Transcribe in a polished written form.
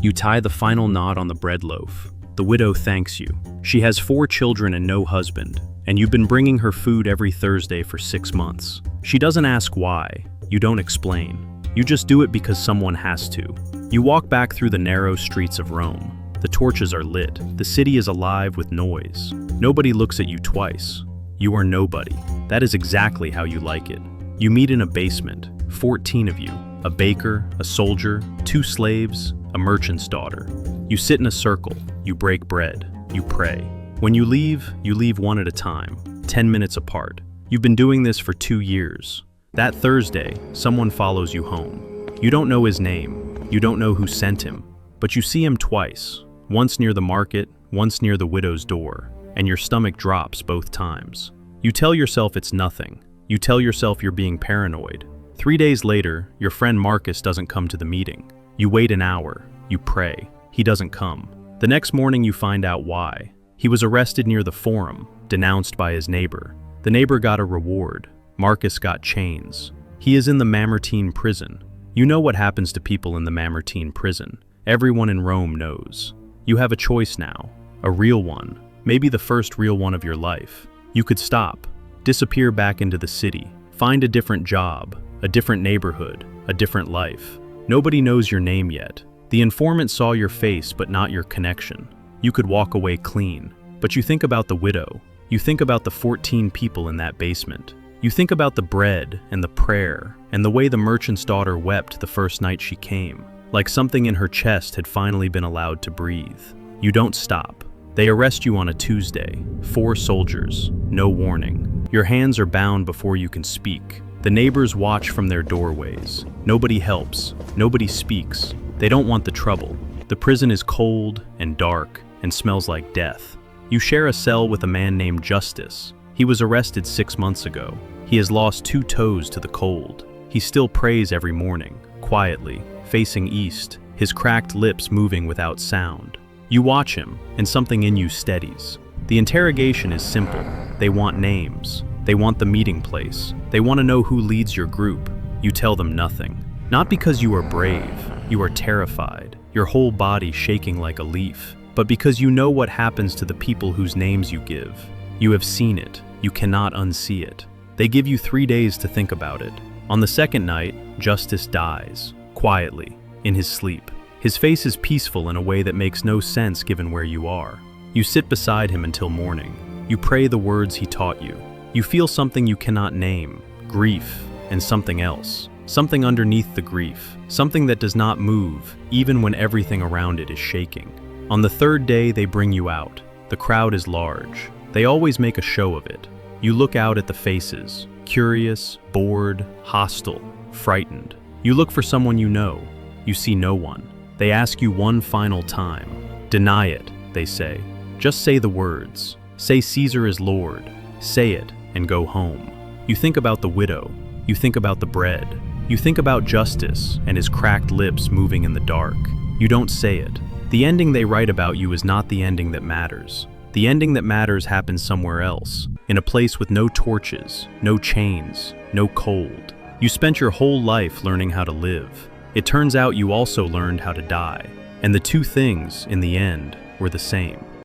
You tie the final knot on the bread loaf. The widow thanks you. She has 4 children and no husband, and you've been bringing her food every Thursday for 6 months. She doesn't ask why. You don't explain. You just do it because someone has to. You walk back through the narrow streets of Rome. The torches are lit. The city is alive with noise. Nobody looks at you twice. You are nobody. That is exactly how you like it. You meet in a basement, 14 of you, a baker, a soldier, 2 slaves, a merchant's daughter. You sit in a circle, you break bread, you pray. When you leave one at a time, 10 minutes apart. You've been doing this for 2 years. That Thursday, someone follows you home. You don't know his name, you don't know who sent him, but you see him twice, once near the market, once near the widow's door, and your stomach drops both times. You tell yourself it's nothing. You tell yourself you're being paranoid. 3 days later, your friend Marcus doesn't come to the meeting. You wait an hour, you pray. He doesn't come. The next morning you find out why. He was arrested near the Forum, denounced by his neighbor. The neighbor got a reward. Marcus got chains. He is in the Mamertine prison. You know what happens to people in the Mamertine prison. Everyone in Rome knows. You have a choice now, a real one, maybe the first real one of your life. You could stop, disappear back into the city, find a different job, a different neighborhood, a different life. Nobody knows your name yet. The informant saw your face but not your connection. You could walk away clean, but you think about the widow. You think about the 14 people in that basement. You think about the bread and the prayer and the way the merchant's daughter wept the first night she came, like something in her chest had finally been allowed to breathe. You don't stop. They arrest you on a Tuesday, 4 soldiers, no warning. Your hands are bound before you can speak. The neighbors watch from their doorways. Nobody helps, nobody speaks. They don't want the trouble. The prison is cold and dark and smells like death. You share a cell with a man named Justice. He was arrested 6 months ago. He has lost 2 toes to the cold. He still prays every morning, quietly, facing east, his cracked lips moving without sound. You watch him, and something in you steadies. The interrogation is simple. They want names. They want the meeting place. They want to know who leads your group. You tell them nothing. Not because you are brave. You are terrified, your whole body shaking like a leaf, but because you know what happens to the people whose names you give. You have seen it. You cannot unsee it. They give you 3 days to think about it. On the second night, Justice dies, quietly, in his sleep. His face is peaceful in a way that makes no sense given where you are. You sit beside him until morning. You pray the words he taught you. You feel something you cannot name, grief, and something else. Something underneath the grief, something that does not move, even when everything around it is shaking. On the 3rd day, they bring you out. The crowd is large. They always make a show of it. You look out at the faces, curious, bored, hostile, frightened. You look for someone you know. You see no one. They ask you one final time. Deny it, they say. Just say the words. Say Caesar is Lord. Say it and go home. You think about the widow. You think about the bread. You think about Justice and his cracked lips moving in the dark. You don't say it. The ending they write about you is not the ending that matters. The ending that matters happens somewhere else, in a place with no torches, no chains, no cold. You spent your whole life learning how to live. It turns out you also learned how to die. And the 2 things, in the end, were the same.